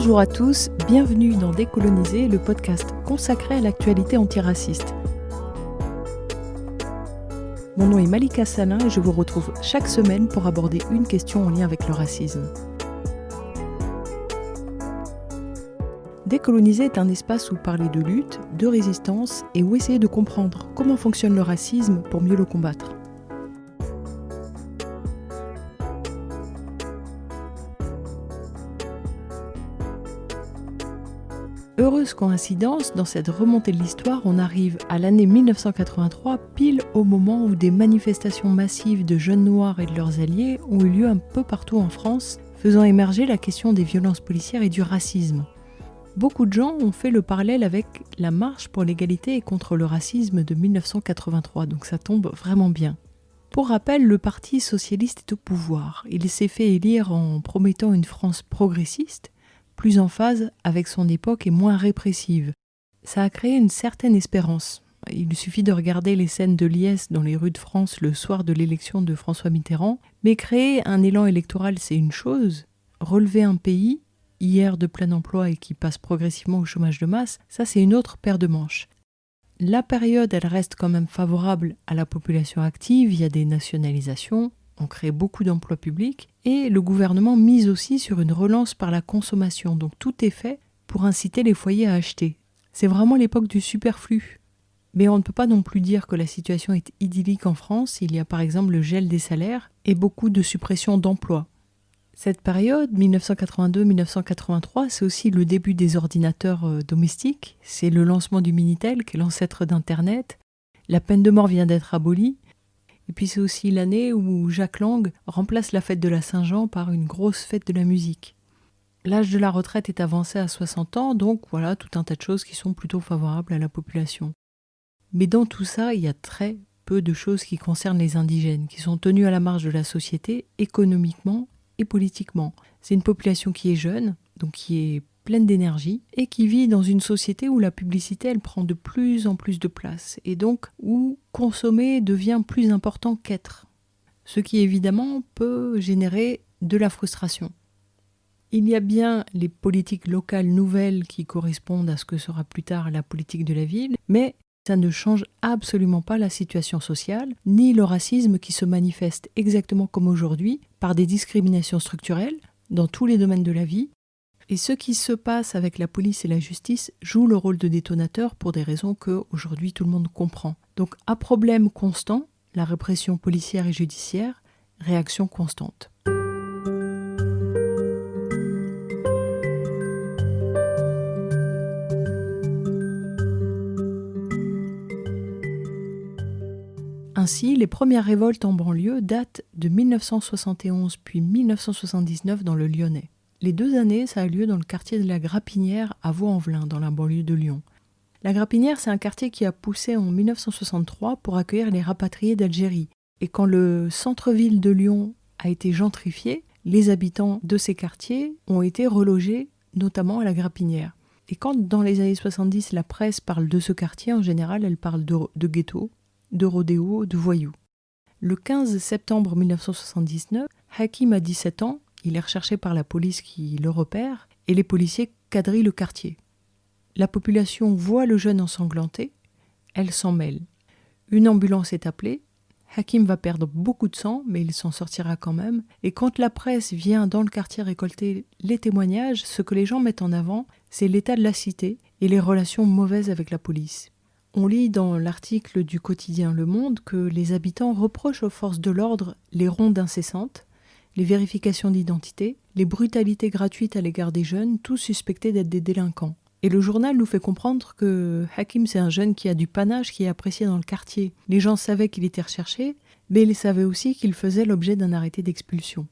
Bonjour à tous, bienvenue dans Décoloniser, le podcast consacré à l'actualité antiraciste. Mon nom est Malika Salin et je vous retrouve chaque semaine pour aborder une question en lien avec le racisme. Décoloniser est un espace où parler de lutte, de résistance et où essayer de comprendre comment fonctionne le racisme pour mieux le combattre. Heureuse coïncidence, dans cette remontée de l'histoire, on arrive à l'année 1983, pile au moment où des manifestations massives de jeunes noirs et de leurs alliés ont eu lieu un peu partout en France, faisant émerger la question des violences policières et du racisme. Beaucoup de gens ont fait le parallèle avec la marche pour l'égalité et contre le racisme de 1983, donc ça tombe vraiment bien. Pour rappel, le Parti socialiste est au pouvoir. Il s'est fait élire en promettant une France progressiste, plus en phase avec son époque et moins répressive. Ça a créé une certaine espérance. Il suffit de regarder les scènes de liesse dans les rues de France le soir de l'élection de François Mitterrand. Mais créer un élan électoral, c'est une chose. Relever un pays, hier de plein emploi et qui passe progressivement au chômage de masse, ça c'est une autre paire de manches. La période, elle reste quand même favorable à la population active, il y a des nationalisations, on crée beaucoup d'emplois publics et le gouvernement mise aussi sur une relance par la consommation. Donc tout est fait pour inciter les foyers à acheter. C'est vraiment l'époque du superflu. Mais on ne peut pas non plus dire que la situation est idyllique en France. Il y a par exemple le gel des salaires et beaucoup de suppression d'emplois. Cette période, 1982-1983, c'est aussi le début des ordinateurs domestiques. C'est le lancement du Minitel, qui est l'ancêtre d'Internet. La peine de mort vient d'être abolie. Et puis c'est aussi l'année où Jack Lang remplace la fête de la Saint-Jean par une grosse fête de la musique. L'âge de la retraite est avancé à 60 ans, donc voilà tout un tas de choses qui sont plutôt favorables à la population. Mais dans tout ça, il y a très peu de choses qui concernent les indigènes, qui sont tenus à la marge de la société économiquement et politiquement. C'est une population qui est jeune, donc qui est pleine d'énergie, et qui vit dans une société où la publicité, elle prend de plus en plus de place, et donc où consommer devient plus important qu'être. Ce qui évidemment peut générer de la frustration. Il y a bien les politiques locales nouvelles qui correspondent à ce que sera plus tard la politique de la ville, mais ça ne change absolument pas la situation sociale, ni le racisme qui se manifeste exactement comme aujourd'hui, par des discriminations structurelles dans tous les domaines de la vie. Et ce qui se passe avec la police et la justice joue le rôle de détonateur pour des raisons que aujourd'hui tout le monde comprend. Donc à problème constant, la répression policière et judiciaire, réaction constante. Ainsi, les premières révoltes en banlieue datent de 1971 puis 1979 dans le Lyonnais. Les 2 années, ça a lieu dans le quartier de la Grapinière à Vaux-en-Velin, dans la banlieue de Lyon. La Grapinière, c'est un quartier qui a poussé en 1963 pour accueillir les rapatriés d'Algérie. Et quand le centre-ville de Lyon a été gentrifié, les habitants de ces quartiers ont été relogés, notamment à la Grapinière. Et quand, dans les années 70, la presse parle de ce quartier, en général, elle parle de ghetto, de rodéo, de voyous. Le 15 septembre 1979, Hakim a 17 ans, il est recherché par la police qui le repère et les policiers quadrillent le quartier. La population voit le jeune ensanglanté, elle s'en mêle. Une ambulance est appelée, Hakim va perdre beaucoup de sang, mais il s'en sortira quand même. Et quand la presse vient dans le quartier récolter les témoignages, ce que les gens mettent en avant, c'est l'état de la cité et les relations mauvaises avec la police. On lit dans l'article du quotidien Le Monde que les habitants reprochent aux forces de l'ordre les rondes incessantes, les vérifications d'identité, les brutalités gratuites à l'égard des jeunes, tous suspectés d'être des délinquants. Et le journal nous fait comprendre que Hakim, c'est un jeune qui a du panache, qui est apprécié dans le quartier. Les gens savaient qu'il était recherché, mais ils savaient aussi qu'il faisait l'objet d'un arrêté d'expulsion.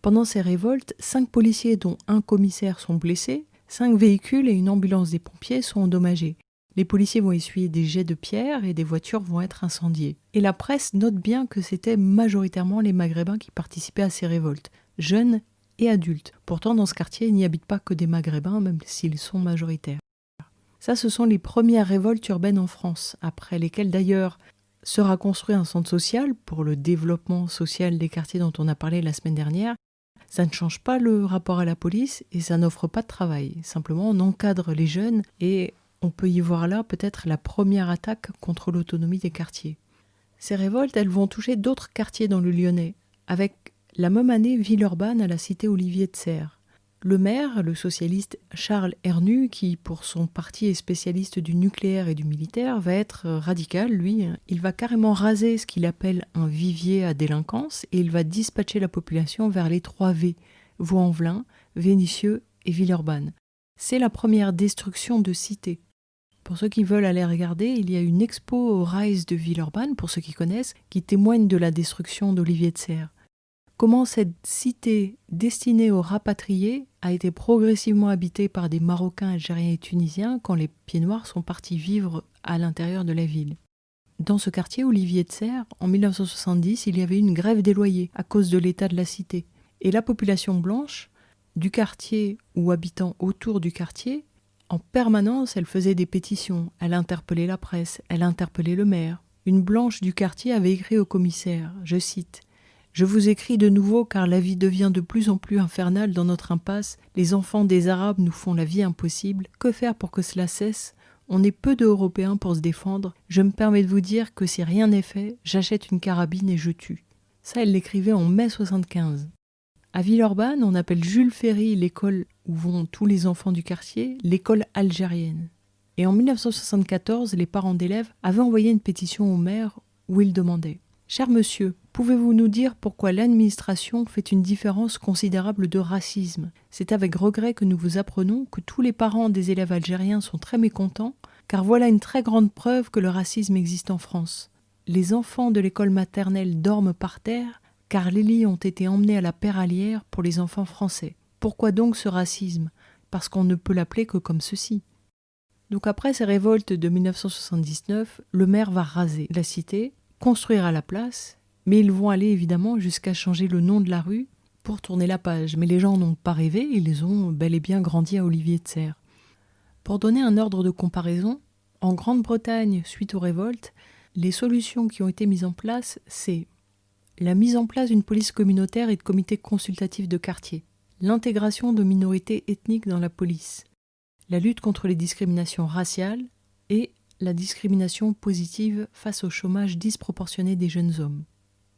Pendant ces révoltes, 5 policiers dont un commissaire sont blessés, 5 véhicules et une ambulance des pompiers sont endommagés. Les policiers vont essuyer des jets de pierre et des voitures vont être incendiées. Et la presse note bien que c'était majoritairement les Maghrébins qui participaient à ces révoltes, jeunes et adultes. Pourtant, dans ce quartier, il n'y habite pas que des Maghrébins, même s'ils sont majoritaires. Ça, ce sont les premières révoltes urbaines en France, après lesquelles d'ailleurs sera construit un centre social pour le développement social des quartiers dont on a parlé la semaine dernière. Ça ne change pas le rapport à la police et ça n'offre pas de travail. Simplement, on encadre les jeunes et on peut y voir là peut-être la première attaque contre l'autonomie des quartiers. Ces révoltes, elles vont toucher d'autres quartiers dans le Lyonnais, avec la même année Villeurbanne à la cité Olivier de Serres. Le maire, le socialiste Charles Hernu, qui pour son parti est spécialiste du nucléaire et du militaire, va être radical, lui. Il va carrément raser ce qu'il appelle un vivier à délinquance et il va dispatcher la population vers les 3 V, Vaux-en-Velin, Vénissieux et Villeurbanne. C'est la première destruction de cités. Pour ceux qui veulent aller regarder, il y a une expo au Rise de Villeurbanne, pour ceux qui connaissent, qui témoigne de la destruction d'Olivier de Serres. Comment cette cité destinée aux rapatriés a été progressivement habitée par des Marocains, Algériens et Tunisiens quand les pieds noirs sont partis vivre à l'intérieur de la ville. Dans ce quartier, Olivier de Serres, en 1970, il y avait une grève des loyers à cause de l'état de la cité. Et la population blanche du quartier ou habitant autour du quartier, en permanence, elle faisait des pétitions, elle interpellait la presse, elle interpellait le maire. Une blanche du quartier avait écrit au commissaire, je cite, « Je vous écris de nouveau car la vie devient de plus en plus infernale dans notre impasse. Les enfants des Arabes nous font la vie impossible. Que faire pour que cela cesse ? On est peu d'Européens pour se défendre. Je me permets de vous dire que si rien n'est fait, j'achète une carabine et je tue. » Ça, elle l'écrivait en mai 75. À Villeurbanne, on appelle Jules Ferry l'école où vont tous les enfants du quartier, l'école algérienne. Et en 1974, les parents d'élèves avaient envoyé une pétition au maire où ils demandaient « Cher monsieur, pouvez-vous nous dire pourquoi l'administration fait une différence considérable de racisme ? C'est avec regret que nous vous apprenons que tous les parents des élèves algériens sont très mécontents, car voilà une très grande preuve que le racisme existe en France. Les enfants de l'école maternelle dorment par terre, car les lits ont été emmenés à la Péralière pour les enfants français. Pourquoi donc ce racisme ? Parce qu'on ne peut l'appeler que comme ceci. » Donc après ces révoltes de 1979, le maire va raser la cité, construire à la place, mais ils vont aller évidemment jusqu'à changer le nom de la rue pour tourner la page. Mais les gens n'ont pas rêvé, ils ont bel et bien grandi à Olivier de Serres. Pour donner un ordre de comparaison, en Grande-Bretagne, suite aux révoltes, les solutions qui ont été mises en place, c'est la mise en place d'une police communautaire et de comités consultatifs de quartier, l'intégration de minorités ethniques dans la police, la lutte contre les discriminations raciales et la discrimination positive face au chômage disproportionné des jeunes hommes.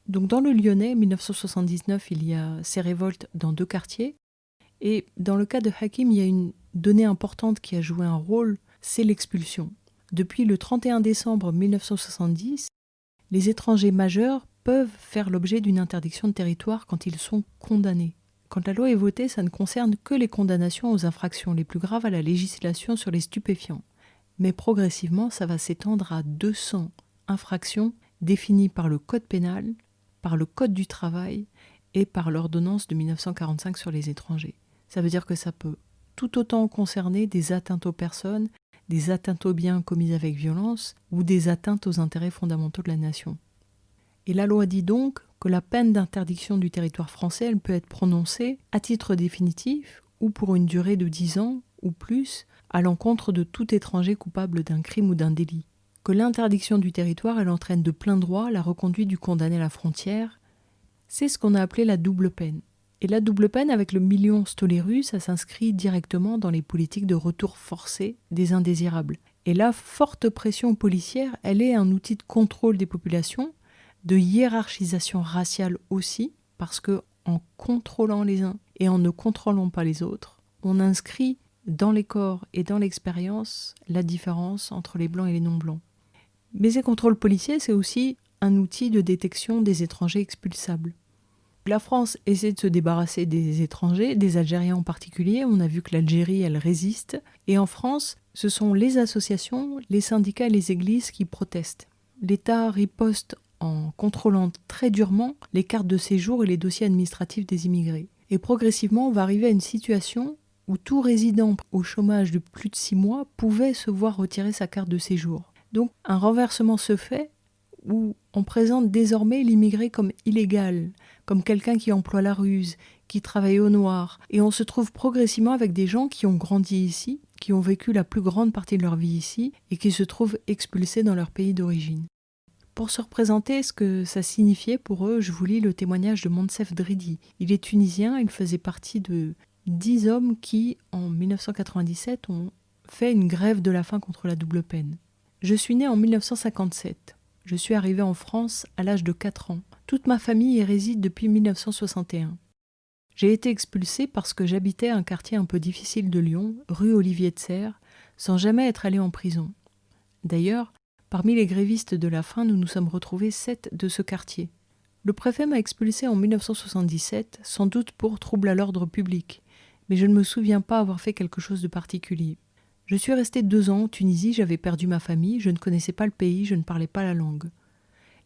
Donc dans le Lyonnais, 1979, il y a ces révoltes dans 2 quartiers. Et dans le cas de Hakim, il y a une donnée importante qui a joué un rôle, c'est l'expulsion. Depuis le 31 décembre 1970, les étrangers majeurs peuvent faire l'objet d'une interdiction de territoire quand ils sont condamnés. Quand la loi est votée, ça ne concerne que les condamnations aux infractions les plus graves à la législation sur les stupéfiants. Mais progressivement, ça va s'étendre à 200 infractions définies par le Code pénal, par le Code du travail et par l'ordonnance de 1945 sur les étrangers. Ça veut dire que ça peut tout autant concerner des atteintes aux personnes, des atteintes aux biens commises avec violence ou des atteintes aux intérêts fondamentaux de la nation. Et la loi dit donc que la peine d'interdiction du territoire français, elle peut être prononcée à titre définitif ou pour une durée de 10 ans ou plus à l'encontre de tout étranger coupable d'un crime ou d'un délit. Que l'interdiction du territoire, elle entraîne de plein droit la reconduite du condamné à la frontière. C'est ce qu'on a appelé la double peine. Et la double peine, avec le million Stoléru, ça s'inscrit directement dans les politiques de retour forcé des indésirables. Et la forte pression policière, elle est un outil de contrôle des populations, de hiérarchisation raciale aussi, parce que en contrôlant les uns et en ne contrôlant pas les autres, on inscrit dans les corps et dans l'expérience la différence entre les blancs et les non-blancs. Mais ces contrôles policiers, c'est aussi un outil de détection des étrangers expulsables. La France essaie de se débarrasser des étrangers, des Algériens en particulier. On a vu que l'Algérie, elle résiste. Et en France, ce sont les associations, les syndicats et les églises qui protestent. L'État riposte en contrôlant très durement les cartes de séjour et les dossiers administratifs des immigrés. Et progressivement, on va arriver à une situation où tout résident au chômage de plus de 6 mois pouvait se voir retirer sa carte de séjour. Donc un renversement se fait où on présente désormais l'immigré comme illégal, comme quelqu'un qui emploie la ruse, qui travaille au noir. Et on se trouve progressivement avec des gens qui ont grandi ici, qui ont vécu la plus grande partie de leur vie ici et qui se trouvent expulsés dans leur pays d'origine. Pour se représenter ce que ça signifiait pour eux, je vous lis le témoignage de Monsef Dridi. Il est tunisien, il faisait partie de 10 hommes qui, en 1997, ont fait une grève de la faim contre la double peine. Je suis né en 1957. Je suis arrivé en France à l'âge de 4 ans. Toute ma famille y réside depuis 1961. J'ai été expulsé parce que j'habitais un quartier un peu difficile de Lyon, rue Olivier de Serres, sans jamais être allé en prison. D'ailleurs, parmi les grévistes de la faim, nous nous sommes retrouvés 7 de ce quartier. Le préfet m'a expulsé en 1977, sans doute pour trouble à l'ordre public, mais je ne me souviens pas avoir fait quelque chose de particulier. Je suis resté 2 ans en Tunisie, j'avais perdu ma famille, je ne connaissais pas le pays, je ne parlais pas la langue.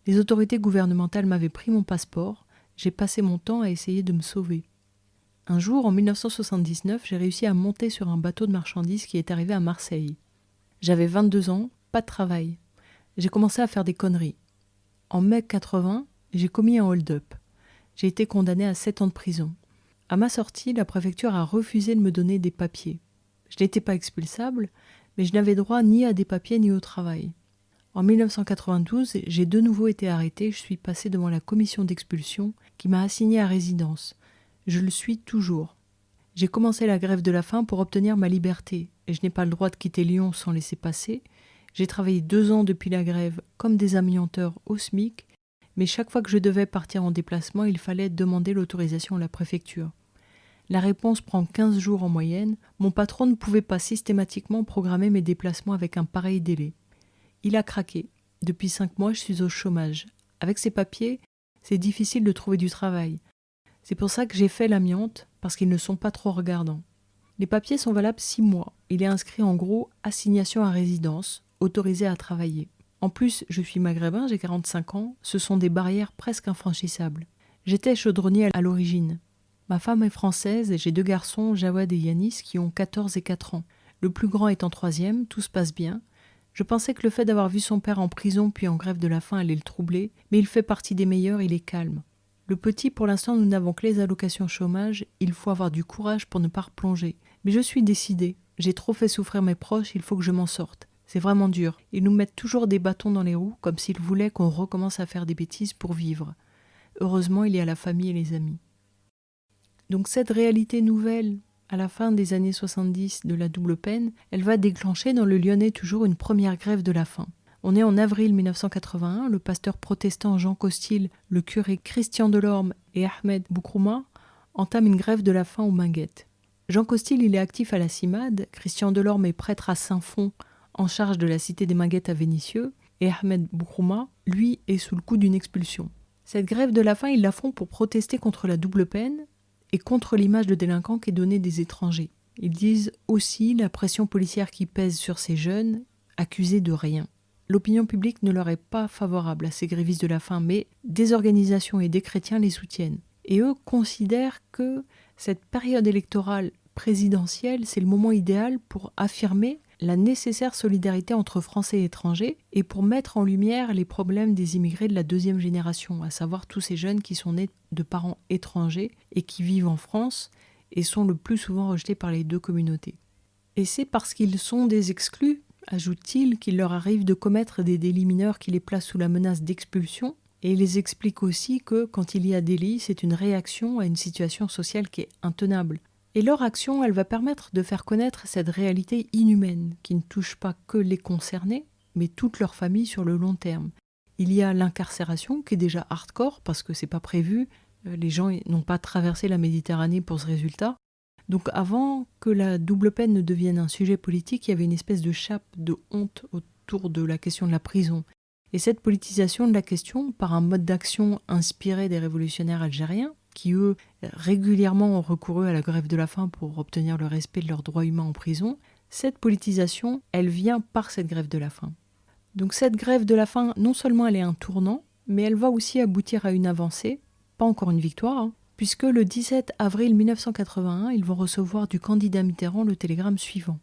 Les autorités gouvernementales m'avaient pris mon passeport, j'ai passé mon temps à essayer de me sauver. Un jour, en 1979, j'ai réussi à monter sur un bateau de marchandises qui est arrivé à Marseille. J'avais 22 ans, pas de travail. J'ai commencé à faire des conneries. En mai 80, j'ai commis un hold-up. J'ai été condamné à 7 ans de prison. À ma sortie, la préfecture a refusé de me donner des papiers. Je n'étais pas expulsable, mais je n'avais droit ni à des papiers ni au travail. En 1992, j'ai de nouveau été arrêté, je suis passé devant la commission d'expulsion qui m'a assigné à résidence. Je le suis toujours. J'ai commencé la grève de la faim pour obtenir ma liberté, et je n'ai pas le droit de quitter Lyon sans laisser passer. J'ai travaillé 2 ans depuis la grève comme désamianteur au SMIC, mais chaque fois que je devais partir en déplacement, il fallait demander l'autorisation à la préfecture. La réponse prend 15 jours en moyenne. Mon patron ne pouvait pas systématiquement programmer mes déplacements avec un pareil délai. Il a craqué. Depuis 5 mois, je suis au chômage. Avec ces papiers, c'est difficile de trouver du travail. C'est pour ça que j'ai fait l'amiante, parce qu'ils ne sont pas trop regardants. Les papiers sont valables 6 mois. Il est inscrit en gros « assignation à résidence », autorisé à travailler. En plus, je suis maghrébin, j'ai 45 ans, ce sont des barrières presque infranchissables. J'étais chaudronnier à l'origine. Ma femme est française et j'ai 2 garçons, Jawad et Yanis, qui ont 14 et 4 ans. Le plus grand est en 3e, tout se passe bien. Je pensais que le fait d'avoir vu son père en prison puis en grève de la faim allait le troubler, mais il fait partie des meilleurs, il est calme. Le petit, pour l'instant, nous n'avons que les allocations chômage, il faut avoir du courage pour ne pas replonger. Mais je suis décidée, j'ai trop fait souffrir mes proches, il faut que je m'en sorte. C'est vraiment dur. Ils nous mettent toujours des bâtons dans les roues, comme s'ils voulaient qu'on recommence à faire des bêtises pour vivre. Heureusement, il y a la famille et les amis. Donc cette réalité nouvelle, à la fin des années 70 de la double peine, elle va déclencher dans le Lyonnais toujours une première grève de la faim. On est en avril 1981, le pasteur protestant Jean Costil, le curé Christian Delorme et Ahmed Boukrouma entament une grève de la faim aux Minguettes. Jean Costil, il est actif à la CIMAD, Christian Delorme est prêtre à Saint-Fond, en charge de la cité des Minguettes à Vénissieux, et Ahmed Boukrouma, lui, est sous le coup d'une expulsion. Cette grève de la faim, ils la font pour protester contre la double peine et contre l'image de délinquant qui est donnée des étrangers. Ils disent aussi la pression policière qui pèse sur ces jeunes, accusés de rien. L'opinion publique ne leur est pas favorable à ces grévistes de la faim, mais des organisations et des chrétiens les soutiennent. Et eux considèrent que cette période électorale présidentielle, c'est le moment idéal pour affirmer la nécessaire solidarité entre Français et étrangers et pour mettre en lumière les problèmes des immigrés de la 2e génération, à savoir tous ces jeunes qui sont nés de parents étrangers et qui vivent en France et sont le plus souvent rejetés par les 2 communautés. Et c'est parce qu'ils sont des exclus, ajoute-t-il, qu'il leur arrive de commettre des délits mineurs qui les placent sous la menace d'expulsion, et il les explique aussi que quand il y a délit, c'est une réaction à une situation sociale qui est intenable. Et leur action, elle va permettre de faire connaître cette réalité inhumaine qui ne touche pas que les concernés, mais toute leur famille sur le long terme. Il y a l'incarcération qui est déjà hardcore parce que c'est pas prévu, les gens n'ont pas traversé la Méditerranée pour ce résultat. Donc avant que la double peine ne devienne un sujet politique, il y avait une espèce de chape de honte autour de la question de la prison. Et cette politisation de la question, par un mode d'action inspiré des révolutionnaires algériens, qui eux régulièrement ont recouru à la grève de la faim pour obtenir le respect de leurs droits humains en prison, cette politisation, elle vient par cette grève de la faim. Donc cette grève de la faim, non seulement elle est un tournant, mais elle va aussi aboutir à une avancée, pas encore une victoire, puisque le 17 avril 1981, ils vont recevoir du candidat Mitterrand le télégramme suivant.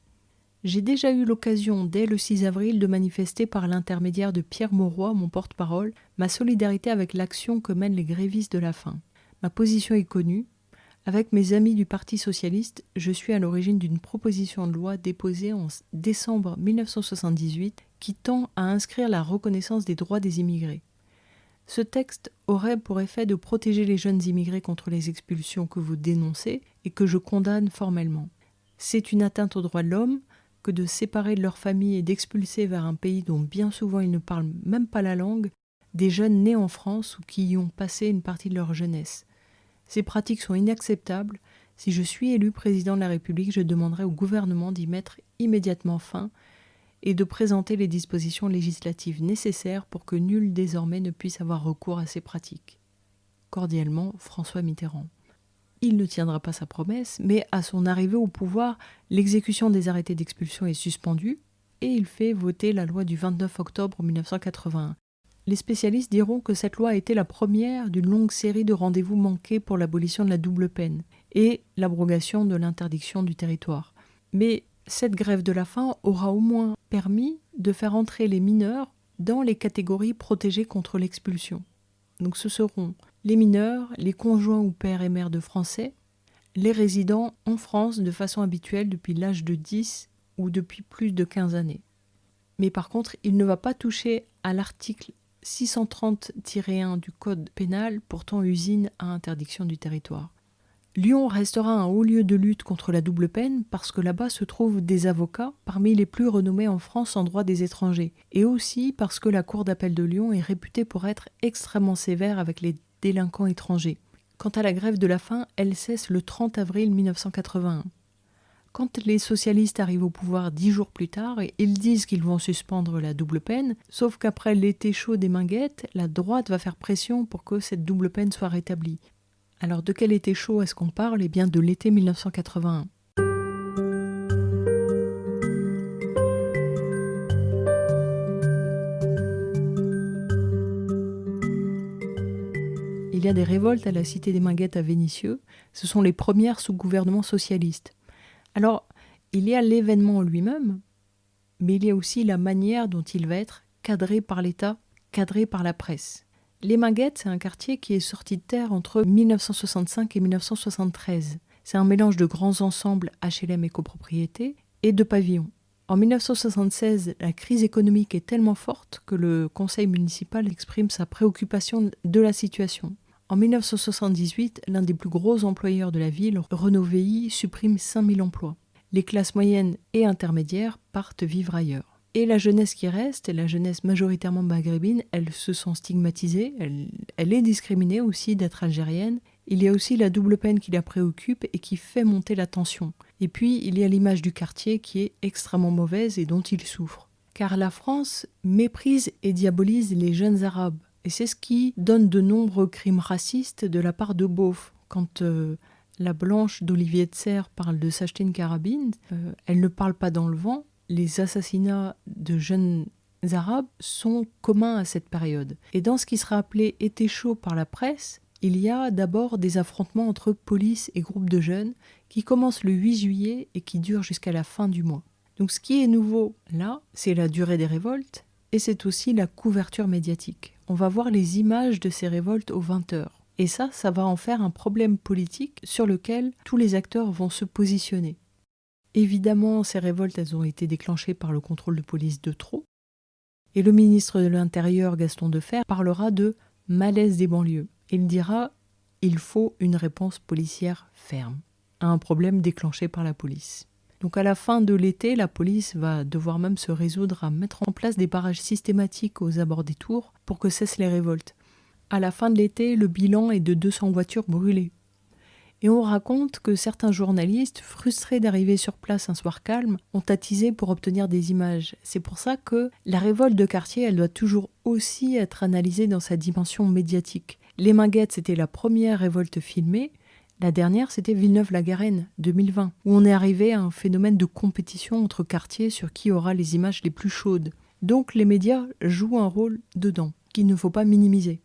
J'ai déjà eu l'occasion, dès le 6 avril, de manifester par l'intermédiaire de Pierre Mauroy, mon porte-parole, ma solidarité avec l'action que mènent les grévistes de la faim. Ma position est connue. Avec mes amis du Parti socialiste, je suis à l'origine d'une proposition de loi déposée en décembre 1978 qui tend à inscrire la reconnaissance des droits des immigrés. Ce texte aurait pour effet de protéger les jeunes immigrés contre les expulsions que vous dénoncez et que je condamne formellement. C'est une atteinte aux droits de l'homme que de séparer de leur famille et d'expulser vers un pays dont bien souvent ils ne parlent même pas la langue des jeunes nés en France ou qui y ont passé une partie de leur jeunesse. Ces pratiques sont inacceptables. Si je suis élu président de la République, je demanderai au gouvernement d'y mettre immédiatement fin et de présenter les dispositions législatives nécessaires pour que nul désormais ne puisse avoir recours à ces pratiques. Cordialement, François Mitterrand. Il ne tiendra pas sa promesse, mais à son arrivée au pouvoir, l'exécution des arrêtés d'expulsion est suspendue et il fait voter la loi du 29 octobre 1981. Les spécialistes diront que cette loi a été la première d'une longue série de rendez-vous manqués pour l'abolition de la double peine et l'abrogation de l'interdiction du territoire. Mais cette grève de la faim aura au moins permis de faire entrer les mineurs dans les catégories protégées contre l'expulsion. Donc ce seront les mineurs, les conjoints ou pères et mères de Français, les résidents en France de façon habituelle depuis l'âge de 10 ou depuis plus de 15 années. Mais par contre, il ne va pas toucher à l'article 630-1 du Code pénal, pourtant usine à interdiction du territoire. Lyon restera un haut lieu de lutte contre la double peine parce que là-bas se trouvent des avocats parmi les plus renommés en France en droit des étrangers, et aussi parce que la Cour d'appel de Lyon est réputée pour être extrêmement sévère avec les délinquants étrangers. Quant à la grève de la faim, elle cesse le 30 avril 1981. Quand les socialistes arrivent au pouvoir 10 jours plus tard, ils disent qu'ils vont suspendre la double peine, sauf qu'après l'été chaud des Minguettes, la droite va faire pression pour que cette double peine soit rétablie. Alors de quel été chaud est-ce qu'on parle ? Eh bien de l'été 1981. Il y a des révoltes à la Cité des Minguettes à Vénissieux. Ce sont les premières sous gouvernement socialiste. Alors, il y a l'événement lui-même, mais il y a aussi la manière dont il va être cadré par l'État, cadré par la presse. Les Minguettes, c'est un quartier qui est sorti de terre entre 1965 et 1973. C'est un mélange de grands ensembles HLM et copropriétés et de pavillons. En 1976, la crise économique est tellement forte que le conseil municipal exprime sa préoccupation de la situation. En 1978, l'un des plus gros employeurs de la ville, Renault VI, supprime 5000 emplois. Les classes moyennes et intermédiaires partent vivre ailleurs. Et la jeunesse qui reste, la jeunesse majoritairement maghrébine, elle se sent stigmatisée, elle est discriminée aussi d'être algérienne. Il y a aussi la double peine qui la préoccupe et qui fait monter la tension. Et puis, il y a l'image du quartier qui est extrêmement mauvaise et dont il souffre. Car la France méprise et diabolise les jeunes arabes. Et c'est ce qui donne de nombreux crimes racistes de la part de beaufs. Quand la Blanche d'Olivier de Serres parle de s'acheter une carabine, elle ne parle pas dans le vent. Les assassinats de jeunes arabes sont communs à cette période. Et dans ce qui sera appelé « été chaud » par la presse, il y a d'abord des affrontements entre police et groupes de jeunes qui commencent le 8 juillet et qui durent jusqu'à la fin du mois. Donc ce qui est nouveau là, c'est la durée des révoltes et c'est aussi la couverture médiatique. On va voir les images de ces révoltes aux 20h. Et ça va en faire un problème politique sur lequel tous les acteurs vont se positionner. Évidemment, ces révoltes, elles ont été déclenchées par le contrôle de police de trop. Et le ministre de l'Intérieur, Gaston Defferre, parlera de malaise des banlieues. Il dira « il faut une réponse policière ferme » à un problème déclenché par la police. Donc à la fin de l'été, la police va devoir même se résoudre à mettre en place des barrages systématiques aux abords des tours pour que cessent les révoltes. À la fin de l'été, le bilan est de 200 voitures brûlées. Et on raconte que certains journalistes, frustrés d'arriver sur place un soir calme, ont attisé pour obtenir des images. C'est pour ça que la révolte de quartier, elle doit toujours aussi être analysée dans sa dimension médiatique. Les Minguettes, c'était la première révolte filmée. La dernière, c'était Villeneuve-la-Garenne, 2020, où on est arrivé à un phénomène de compétition entre quartiers sur qui aura les images les plus chaudes. Donc les médias jouent un rôle dedans, qu'il ne faut pas minimiser.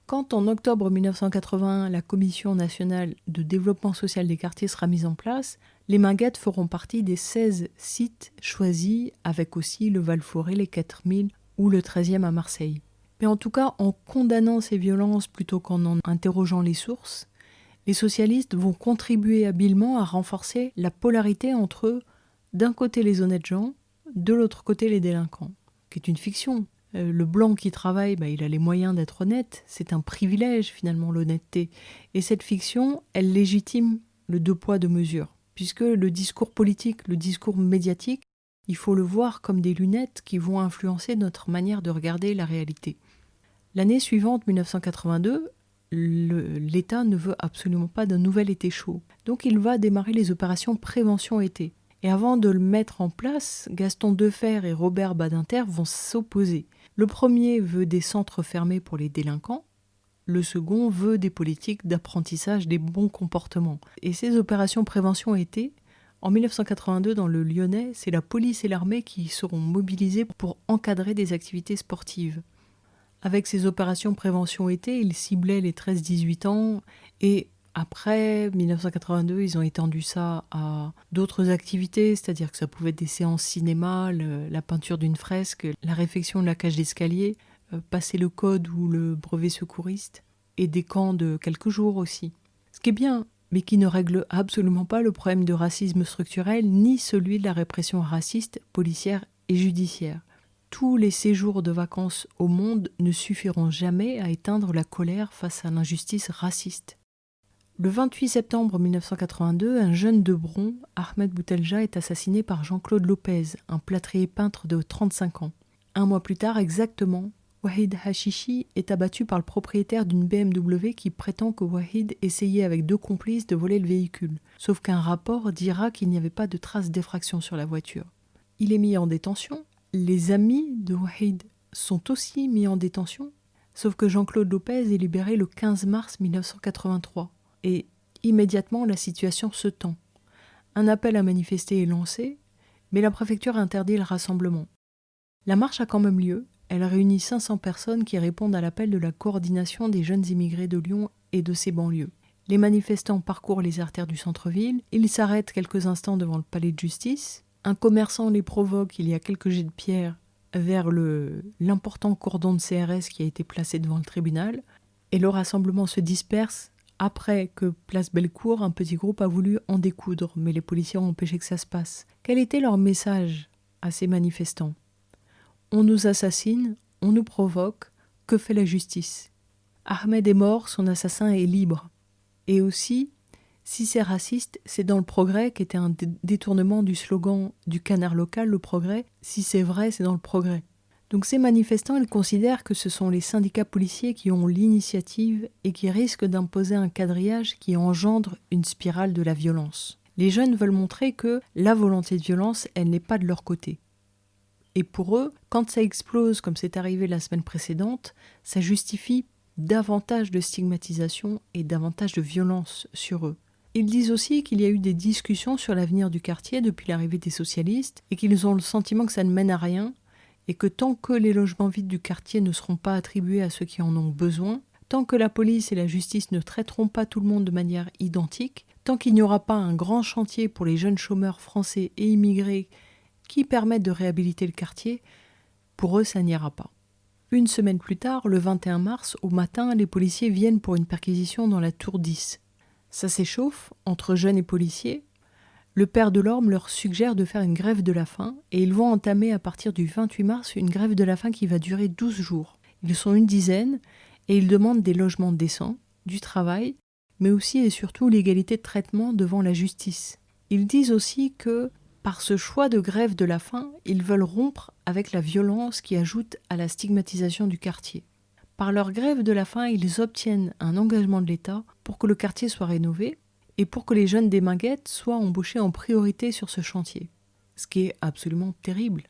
Quand en octobre 1981, la Commission nationale de développement social des quartiers sera mise en place, les Minguettes feront partie des 16 sites choisis, avec aussi le Val-Forêt, les 4000 ou le 13e à Marseille. Mais en tout cas, en condamnant ces violences plutôt qu'en en interrogeant les sources, les socialistes vont contribuer habilement à renforcer la polarité entre, d'un côté, les honnêtes gens, de l'autre côté les délinquants, qui est une fiction. Le blanc qui travaille, il a les moyens d'être honnête, c'est un privilège finalement l'honnêteté. Et cette fiction, elle légitime le deux poids deux mesures, puisque le discours politique, le discours médiatique, il faut le voir comme des lunettes qui vont influencer notre manière de regarder la réalité. L'année suivante, 1982, l'État ne veut absolument pas d'un nouvel été chaud. Donc il va démarrer les opérations prévention été. Et avant de le mettre en place, Gaston Defferre et Robert Badinter vont s'opposer. Le premier veut des centres fermés pour les délinquants. Le second veut des politiques d'apprentissage des bons comportements. Et ces opérations prévention été, en 1982, dans le Lyonnais, c'est la police et l'armée qui seront mobilisés pour encadrer des activités sportives. Avec ces opérations prévention été, ils ciblaient les 13-18 ans et après 1982, ils ont étendu ça à d'autres activités, c'est-à-dire que ça pouvait être des séances cinéma, la peinture d'une fresque, la réfection de la cage d'escalier, passer le code ou le brevet secouriste, et des camps de quelques jours aussi. Ce qui est bien, mais qui ne règle absolument pas le problème de racisme structurel, ni celui de la répression raciste, policière et judiciaire. Tous les séjours de vacances au monde ne suffiront jamais à éteindre la colère face à l'injustice raciste. Le 28 septembre 1982, un jeune de Bron, Ahmed Boutelja, est assassiné par Jean-Claude Lopez, un plâtrier peintre de 35 ans. Un mois plus tard exactement, Wahid Hashishi est abattu par le propriétaire d'une BMW qui prétend que Wahid essayait avec 2 complices de voler le véhicule, sauf qu'un rapport dira qu'il n'y avait pas de traces d'effraction sur la voiture. Il est mis en détention. Les amis de Wahid sont aussi mis en détention, sauf que Jean-Claude Lopez est libéré le 15 mars 1983. Et immédiatement, la situation se tend. Un appel à manifester est lancé, mais la préfecture interdit le rassemblement. La marche a quand même lieu. Elle réunit 500 personnes qui répondent à l'appel de la coordination des jeunes immigrés de Lyon et de ses banlieues. Les manifestants parcourent les artères du centre-ville. Ils s'arrêtent quelques instants devant le palais de justice. Un commerçant les provoque, il y a quelques jets de pierre vers l'important cordon de CRS qui a été placé devant le tribunal. Et le rassemblement se disperse après que, place Bellecour, un petit groupe a voulu en découdre, mais les policiers ont empêché que ça se passe. Quel était leur message à ces manifestants ? On nous assassine, on nous provoque, que fait la justice ? Ahmed est mort, son assassin est libre. Et aussi, si c'est raciste, c'est dans le progrès, qui était un détournement du slogan du Canard local, le progrès. Si c'est vrai, c'est dans le progrès. Donc ces manifestants, ils considèrent que ce sont les syndicats policiers qui ont l'initiative et qui risquent d'imposer un quadrillage qui engendre une spirale de la violence. Les jeunes veulent montrer que la volonté de violence, elle n'est pas de leur côté. Et pour eux, quand ça explose comme c'est arrivé la semaine précédente, ça justifie davantage de stigmatisation et davantage de violence sur eux. Ils disent aussi qu'il y a eu des discussions sur l'avenir du quartier depuis l'arrivée des socialistes et qu'ils ont le sentiment que ça ne mène à rien et que tant que les logements vides du quartier ne seront pas attribués à ceux qui en ont besoin, tant que la police et la justice ne traiteront pas tout le monde de manière identique, tant qu'il n'y aura pas un grand chantier pour les jeunes chômeurs français et immigrés qui permettent de réhabiliter le quartier, pour eux ça n'ira pas. Une semaine plus tard, le 21 mars, au matin, les policiers viennent pour une perquisition dans la tour 10. Ça s'échauffe entre jeunes et policiers. Le père Delorme leur suggère de faire une grève de la faim et ils vont entamer à partir du 28 mars une grève de la faim qui va durer 12 jours. Ils sont une dizaine et ils demandent des logements décents, du travail, mais aussi et surtout l'égalité de traitement devant la justice. Ils disent aussi que par ce choix de grève de la faim, ils veulent rompre avec la violence qui ajoute à la stigmatisation du quartier. Par leur grève de la faim, ils obtiennent un engagement de l'État pour que le quartier soit rénové et pour que les jeunes des Minguettes soient embauchés en priorité sur ce chantier. Ce qui est absolument terrible.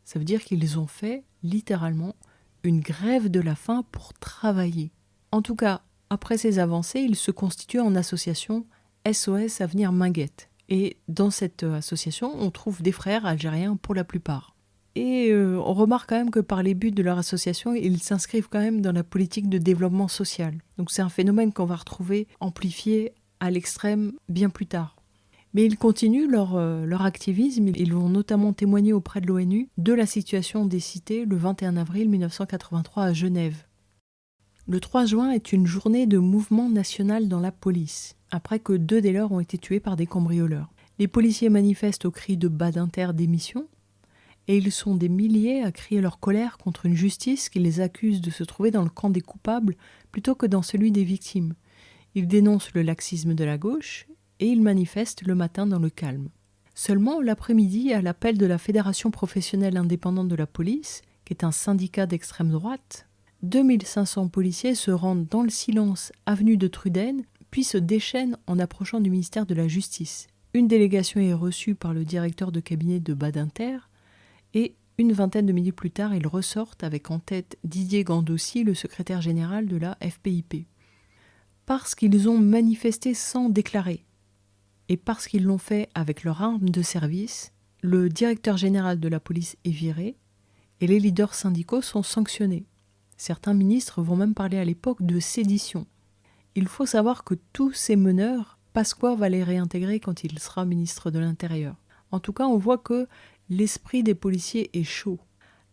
Ça veut dire qu'ils ont fait, littéralement, une grève de la faim pour travailler. En tout cas, après ces avancées, ils se constituent en association SOS Avenir Minguettes. Et dans cette association, on trouve des frères algériens pour la plupart. Et on remarque quand même que par les buts de leur association, ils s'inscrivent quand même dans la politique de développement social. Donc c'est un phénomène qu'on va retrouver amplifié à l'extrême bien plus tard. Mais ils continuent leur activisme. Ils vont notamment témoigner auprès de l'ONU de la situation des cités le 21 avril 1983 à Genève. Le 3 juin est une journée de mouvement national dans la police, après que 2 des leurs ont été tués par des cambrioleurs. Les policiers manifestent au cri de Badinter démission, et ils sont des milliers à crier leur colère contre une justice qui les accuse de se trouver dans le camp des coupables plutôt que dans celui des victimes. Ils dénoncent le laxisme de la gauche et ils manifestent le matin dans le calme. Seulement, l'après-midi, à l'appel de la Fédération professionnelle indépendante de la police, qui est un syndicat d'extrême droite, 2500 policiers se rendent dans le silence avenue de Truden, puis se déchaînent en approchant du ministère de la Justice. Une délégation est reçue par le directeur de cabinet de Badinter, et une vingtaine de minutes plus tard, ils ressortent avec en tête Didier Gandossi, le secrétaire général de la FPIP. Parce qu'ils ont manifesté sans déclarer, et parce qu'ils l'ont fait avec leur arme de service, le directeur général de la police est viré, et les leaders syndicaux sont sanctionnés. Certains ministres vont même parler à l'époque de sédition. Il faut savoir que tous ces meneurs, Pasqua va les réintégrer quand il sera ministre de l'Intérieur. En tout cas, on voit que l'esprit des policiers est chaud.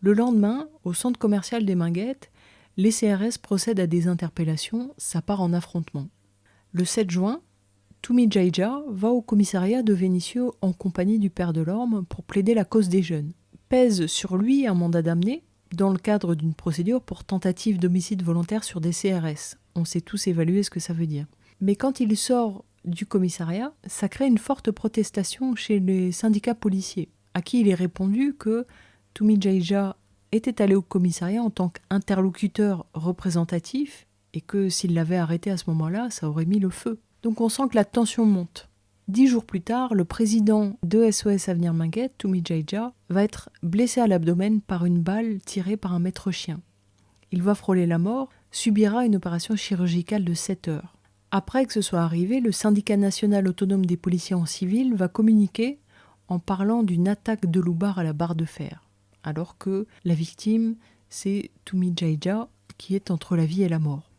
Le lendemain, au centre commercial des Minguettes, les CRS procèdent à des interpellations, ça part en affrontement. Le 7 juin, Toumi Jaija va au commissariat de Vénissieux en compagnie du père Delorme pour plaider la cause des jeunes. Pèse sur lui un mandat d'amener dans le cadre d'une procédure pour tentative d'homicide volontaire sur des CRS. On sait tous évaluer ce que ça veut dire. Mais quand il sort du commissariat, ça crée une forte protestation chez les syndicats policiers, à qui il est répondu que Toumi Jaija était allé au commissariat en tant qu'interlocuteur représentatif et que s'il l'avait arrêté à ce moment-là, ça aurait mis le feu. Donc on sent que la tension monte. 10 jours plus tard, le président de SOS Avenir Minguettes, Toumi Jaija, va être blessé à l'abdomen par une balle tirée par un maître chien. Il va frôler la mort, subira une opération chirurgicale de 7 heures. Après que ce soit arrivé, le syndicat national autonome des policiers en civil va communiquer en parlant d'une attaque de loupard à la barre de fer, alors que la victime, c'est Toumi Jaija, qui est entre la vie et la mort.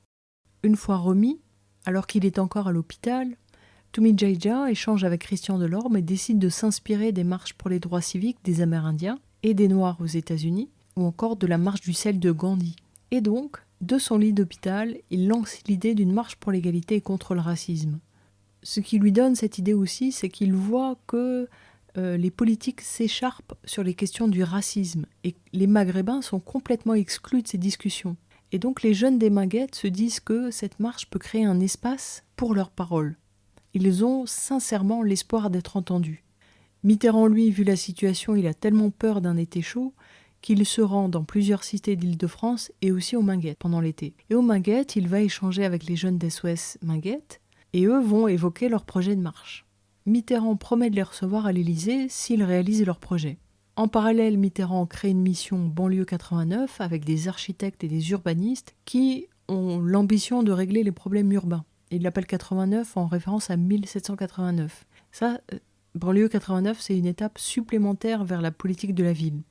Une fois remis, alors qu'il est encore à l'hôpital, Toumi Jaija échange avec Christian Delorme et décide de s'inspirer des marches pour les droits civiques des Amérindiens et des Noirs aux États-Unis, ou encore de la marche du sel de Gandhi. Et donc, de son lit d'hôpital, il lance l'idée d'une marche pour l'égalité et contre le racisme. Ce qui lui donne cette idée aussi, c'est qu'il voit que les politiques s'écharpent sur les questions du racisme et les Maghrébins sont complètement exclus de ces discussions. Et donc les jeunes des Minguettes se disent que cette marche peut créer un espace pour leurs paroles. Ils ont sincèrement l'espoir d'être entendus. Mitterrand, lui, vu la situation, il a tellement peur d'un été chaud qu'il se rend dans plusieurs cités d'Île-de-France et aussi aux Minguettes pendant l'été. Et aux Minguettes, il va échanger avec les jeunes d'SOS Minguettes et eux vont évoquer leur projet de marche. Mitterrand promet de les recevoir à l'Élysée s'ils réalisent leur projet. En parallèle, Mitterrand crée une mission banlieue 89 avec des architectes et des urbanistes qui ont l'ambition de régler les problèmes urbains. Il l'appelle 89 en référence à 1789. Ça, banlieue 89, c'est une étape supplémentaire vers la politique de la ville.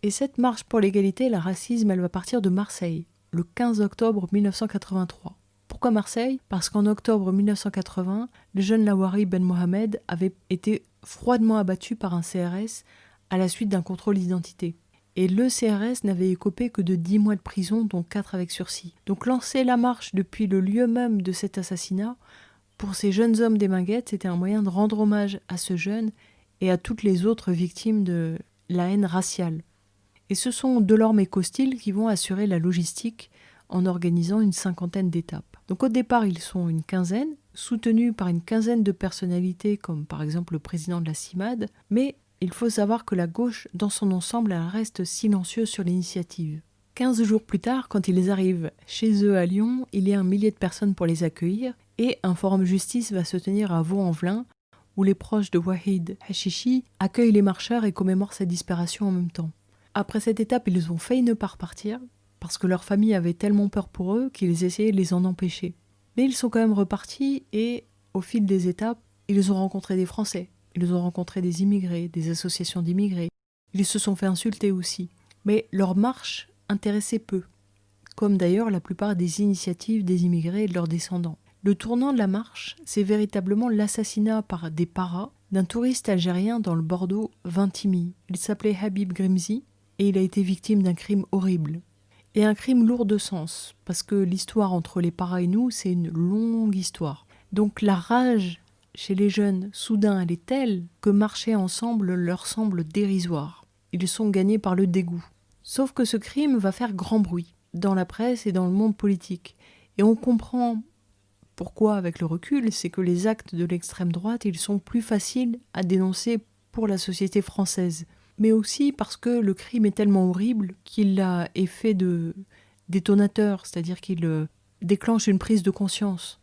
Et cette marche pour l'égalité et le racisme, elle va partir de Marseille, le 15 octobre 1983. Pourquoi Marseille ? Parce qu'en octobre 1980, le jeune Lawari Ben Mohamed avait été froidement abattu par un CRS à la suite d'un contrôle d'identité. Et le CRS n'avait écopé que de 10 mois de prison, dont 4 avec sursis. Donc lancer la marche depuis le lieu même de cet assassinat, pour ces jeunes hommes des Minguettes, c'était un moyen de rendre hommage à ce jeune et à toutes les autres victimes de la haine raciale. Et ce sont Delorme et Costil qui vont assurer la logistique en organisant une 50aine d'étapes. Donc au départ, ils sont une quinzaine, soutenus par une quinzaine de personnalités comme par exemple le président de la CIMAD, mais il faut savoir que la gauche, dans son ensemble, elle reste silencieuse sur l'initiative. 15 jours plus tard, quand ils arrivent chez eux à Lyon, il y a 1 millier de personnes pour les accueillir et un forum justice va se tenir à Vaux-en-Velin où les proches de Wahid Hachichi accueillent les marcheurs et commémorent sa disparition en même temps. Après cette étape, ils ont failli ne pas repartir parce que leur famille avait tellement peur pour eux qu'ils essayaient de les en empêcher. Mais ils sont quand même repartis et au fil des étapes, ils ont rencontré des Français. Ils ont rencontré des immigrés, des associations d'immigrés. Ils se sont fait insulter aussi. Mais leur marche intéressait peu, comme d'ailleurs la plupart des initiatives des immigrés et de leurs descendants. Le tournant de la marche, c'est véritablement l'assassinat par des paras d'un touriste algérien dans le Bordeaux Vintimille. Il s'appelait Habib Grimzi et il a été victime d'un crime horrible. Et un crime lourd de sens, parce que l'histoire entre les paras et nous, c'est une longue histoire. Donc la rage chez les jeunes, soudain, elle est telle que marcher ensemble leur semble dérisoire. Ils sont gagnés par le dégoût. Sauf que ce crime va faire grand bruit dans la presse et dans le monde politique. Et on comprend pourquoi avec le recul, c'est que les actes de l'extrême droite, ils sont plus faciles à dénoncer pour la société française. Mais aussi parce que le crime est tellement horrible qu'il a effet de détonateur, c'est-à-dire qu'il déclenche une prise de conscience.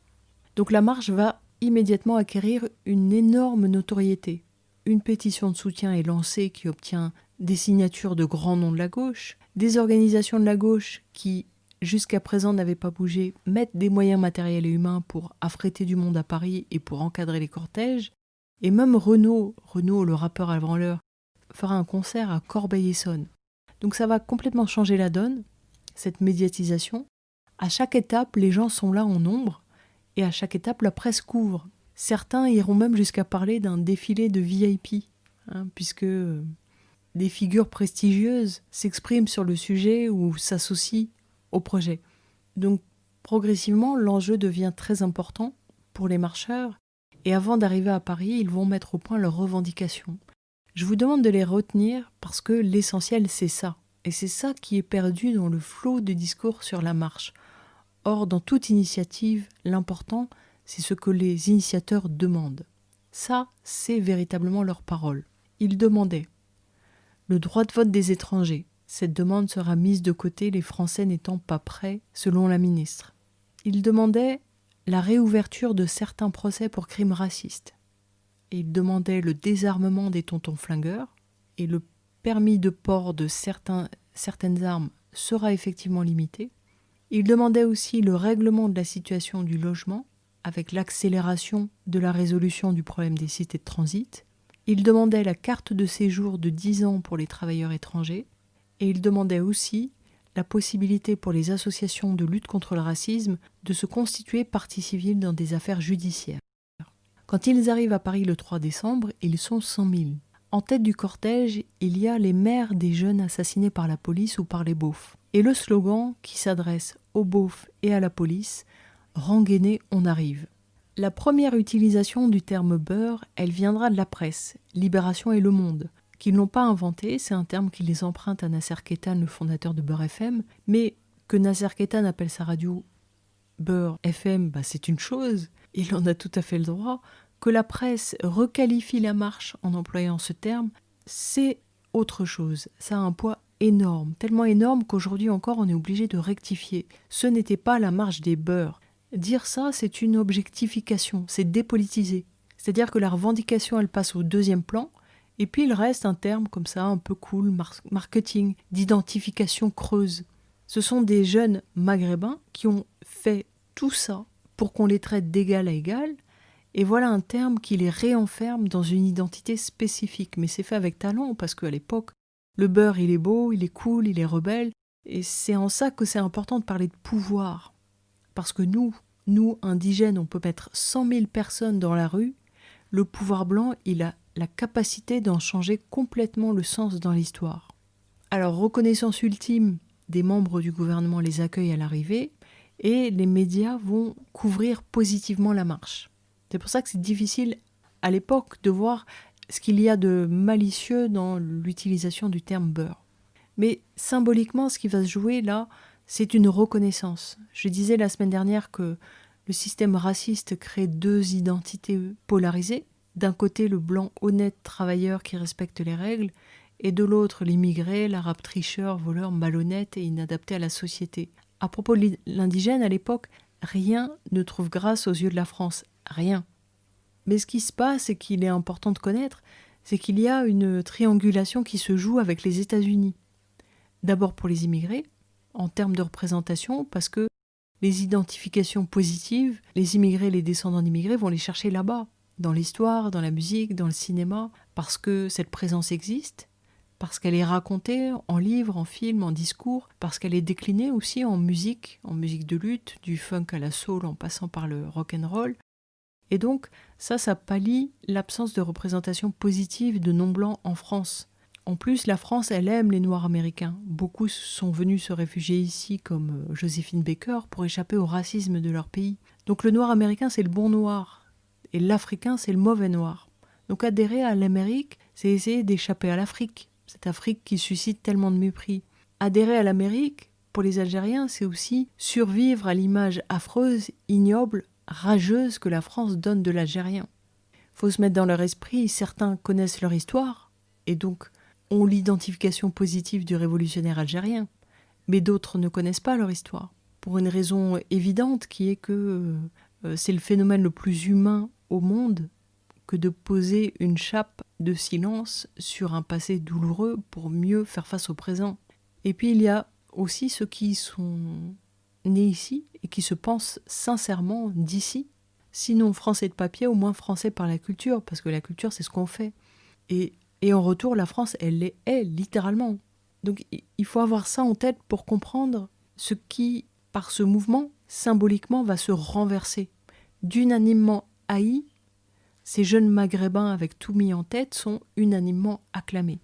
Donc la marche va immédiatement acquérir une énorme notoriété. Une pétition de soutien est lancée qui obtient des signatures de grands noms de la gauche. Des organisations de la gauche qui, jusqu'à présent, n'avaient pas bougé, mettent des moyens matériels et humains pour affréter du monde à Paris et pour encadrer les cortèges. Et même Renaud, le rappeur avant l'heure, fera un concert à Corbeil-Essonnes. Donc ça va complètement changer la donne, cette médiatisation. À chaque étape, les gens sont là en nombre, et à chaque étape, la presse couvre. Certains iront même jusqu'à parler d'un défilé de VIP, puisque des figures prestigieuses s'expriment sur le sujet ou s'associent au projet. Donc progressivement, l'enjeu devient très important pour les marcheurs, et avant d'arriver à Paris, ils vont mettre au point leurs revendications. Je vous demande de les retenir parce que l'essentiel, c'est ça. Et c'est ça qui est perdu dans le flot de discours sur la marche. Or, dans toute initiative, l'important, c'est ce que les initiateurs demandent. Ça, c'est véritablement leur parole. Ils demandaient le droit de vote des étrangers. Cette demande sera mise de côté, les Français n'étant pas prêts, selon la ministre. Ils demandaient la réouverture de certains procès pour crimes racistes. Et ils demandaient le désarmement des tontons flingueurs, et le permis de port de certaines armes sera effectivement limité. Ils demandaient aussi le règlement de la situation du logement, avec l'accélération de la résolution du problème des cités de transit. Ils demandaient la carte de séjour de 10 ans pour les travailleurs étrangers, et ils demandaient aussi la possibilité pour les associations de lutte contre le racisme de se constituer partie civile dans des affaires judiciaires. Quand ils arrivent à Paris le 3 décembre, ils sont 100 000. En tête du cortège, il y a les mères des jeunes assassinés par la police ou par les beaufs. Et le slogan qui s'adresse aux beaufs et à la police, « Rengainés, on arrive ». La première utilisation du terme beurre, elle viendra de la presse, Libération et Le Monde, qui ne l'ont pas inventé, c'est un terme qui les emprunte à Nasser Kétan, le fondateur de Beurre FM, mais que Nasser Kétan appelle sa radio Beurre FM, c'est une chose, il en a tout à fait le droit. Que la presse requalifie la marche en employant ce terme, c'est autre chose. Ça a un poids énorme, tellement énorme qu'aujourd'hui encore on est obligé de rectifier. Ce n'était pas la marche des beurs. Dire ça, c'est une objectification, c'est dépolitisé. C'est-à-dire que la revendication, elle passe au deuxième plan, et puis il reste un terme comme ça, un peu cool, marketing, d'identification creuse. Ce sont des jeunes maghrébins qui ont fait tout ça pour qu'on les traite d'égal à égal, et voilà un terme qui les réenferme dans une identité spécifique. Mais c'est fait avec talent, parce qu'à l'époque, le beurre, il est beau, il est cool, il est rebelle, et c'est en ça que c'est important de parler de pouvoir. Parce que nous, indigènes, on peut mettre 100 000 personnes dans la rue, le pouvoir blanc, il a la capacité d'en changer complètement le sens dans l'histoire. Alors, reconnaissance ultime, des membres du gouvernement les accueillent à l'arrivée, et les médias vont couvrir positivement la marche. C'est pour ça que c'est difficile à l'époque de voir ce qu'il y a de malicieux dans l'utilisation du terme beurre. Mais symboliquement, ce qui va se jouer là, c'est une reconnaissance. Je disais la semaine dernière que le système raciste crée deux identités polarisées. D'un côté, le blanc honnête travailleur qui respecte les règles, et de l'autre, l'immigré, l'arabe tricheur, voleur, malhonnête et inadapté à la société. À propos de l'indigène, à l'époque, rien ne trouve grâce aux yeux de la France. Rien. Mais ce qui se passe et qu'il est important de connaître, c'est qu'il y a une triangulation qui se joue avec les États-Unis. D'abord pour les immigrés, en termes de représentation, parce que les identifications positives, les immigrés, les descendants d'immigrés vont les chercher là-bas, dans l'histoire, dans la musique, dans le cinéma, parce que cette présence existe, parce qu'elle est racontée en livres, en films, en discours, parce qu'elle est déclinée aussi en musique de lutte, du funk à la soul en passant par le rock and roll. Et donc, ça pallie l'absence de représentation positive de non-blancs en France. En plus, la France, elle aime les Noirs américains. Beaucoup sont venus se réfugier ici, comme Joséphine Baker, pour échapper au racisme de leur pays. Donc le Noir américain, c'est le bon Noir. et l'Africain, c'est le mauvais noir. Donc adhérer à l'Amérique, c'est essayer d'échapper à l'Afrique, cette Afrique qui suscite tellement de mépris. Adhérer à l'Amérique, pour les Algériens, c'est aussi survivre à l'image affreuse, ignoble, rageuse que la France donne de l'Algérien. Il faut se mettre dans leur esprit, certains connaissent leur histoire, et donc ont l'identification positive du révolutionnaire algérien, mais d'autres ne connaissent pas leur histoire, pour une raison évidente qui est que c'est le phénomène le plus humain au monde que de poser une chape de silence sur un passé douloureux pour mieux faire face au présent. Et puis il y a aussi ceux qui sont nés ici et qui se pensent sincèrement d'ici, sinon français de papier, au moins français par la culture, parce que la culture c'est ce qu'on fait. Et en retour, la France, elle l'est littéralement. Donc il faut avoir ça en tête pour comprendre ce qui, par ce mouvement, symboliquement va se renverser. D'unanimement haïs, ces jeunes maghrébins avec tout mis en tête sont unanimement acclamés.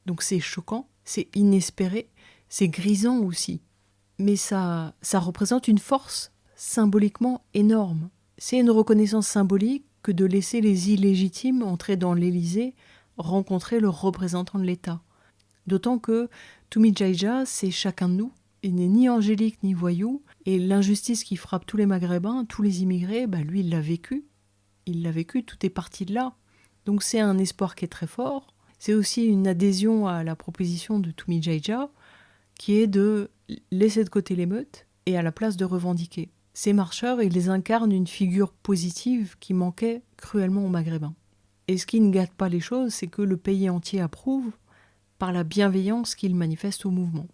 Donc c'est choquant, c'est inespéré, c'est grisant aussi. Mais ça représente une force symboliquement énorme. C'est une reconnaissance symbolique que de laisser les illégitimes entrer dans l'Élysée, rencontrer le représentant de l'État. D'autant que Toumi Djaïdja, c'est chacun de nous. Il n'est ni angélique ni voyou. Et l'injustice qui frappe tous les Maghrébins, tous les immigrés, lui, il l'a vécu. Il l'a vécu, tout est parti de là. Donc c'est un espoir qui est très fort. C'est aussi une adhésion à la proposition de Toumi Djaïdja, qui est de laisser de côté l'émeute et à la place de revendiquer. Ces marcheurs, ils incarnent une figure positive qui manquait cruellement aux Maghrébins. Et ce qui ne gâte pas les choses, c'est que le pays entier approuve par la bienveillance qu'ils manifestent au mouvement.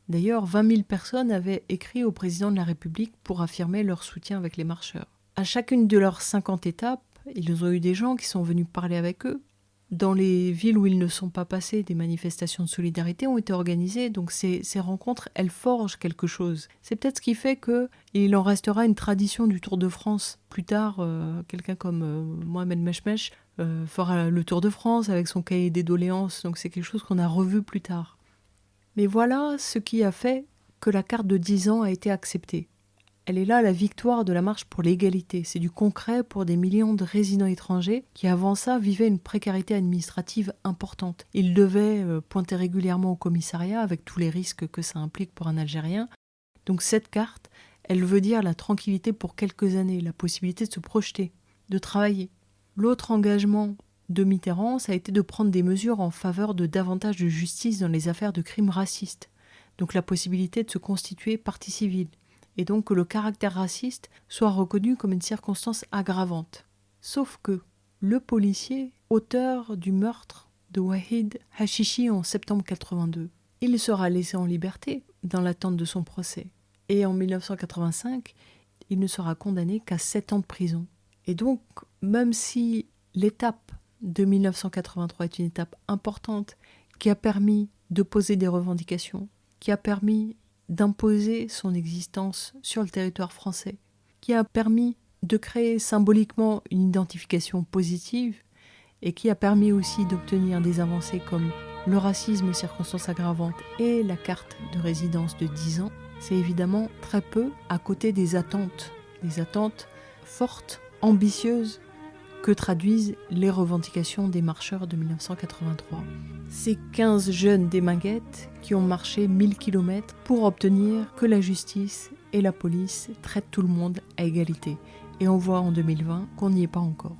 D'ailleurs, 20 000 personnes avaient écrit au président de la République pour affirmer leur soutien avec les marcheurs. À chacune de leurs 50 étapes, ils ont eu des gens qui sont venus parler avec eux. Dans les villes où ils ne sont pas passés, des manifestations de solidarité ont été organisées. Donc ces rencontres, elles forgent quelque chose. C'est peut-être ce qui fait qu'il en restera une tradition du Tour de France. Plus tard, quelqu'un comme Mohamed Mechmech fera le Tour de France avec son cahier des doléances. Donc c'est quelque chose qu'on a revu plus tard. Mais voilà ce qui a fait que la carte de 10 ans a été acceptée. Elle est là, la victoire de la marche pour l'égalité. C'est du concret pour des millions de résidents étrangers qui, avant ça, vivaient une précarité administrative importante. Ils devaient pointer régulièrement au commissariat avec tous les risques que ça implique pour un Algérien. Donc cette carte, elle veut dire la tranquillité pour quelques années, la possibilité de se projeter, de travailler. L'autre engagement de Mitterrand, ça a été de prendre des mesures en faveur de davantage de justice dans les affaires de crimes racistes. Donc la possibilité de se constituer partie civile. Et donc que le caractère raciste soit reconnu comme une circonstance aggravante. Sauf que le policier, auteur du meurtre de Wahid Hachichi en septembre 82, il sera laissé en liberté dans l'attente de son procès. Et en 1985, il ne sera condamné qu'à 7 ans de prison. Et donc, même si l'étape de 1983 est une étape importante qui a permis de poser des revendications, qui a permis d'imposer son existence sur le territoire français, qui a permis de créer symboliquement une identification positive et qui a permis aussi d'obtenir des avancées comme le racisme, circonstances aggravantes et la carte de résidence de 10 ans, c'est évidemment très peu à côté des attentes fortes, ambitieuses, que traduisent les revendications des marcheurs de 1983. Ces 15 jeunes des Minguettes qui ont marché 1000 km pour obtenir que la justice et la police traitent tout le monde à égalité. Et on voit en 2020 qu'on n'y est pas encore.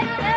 hey, hey.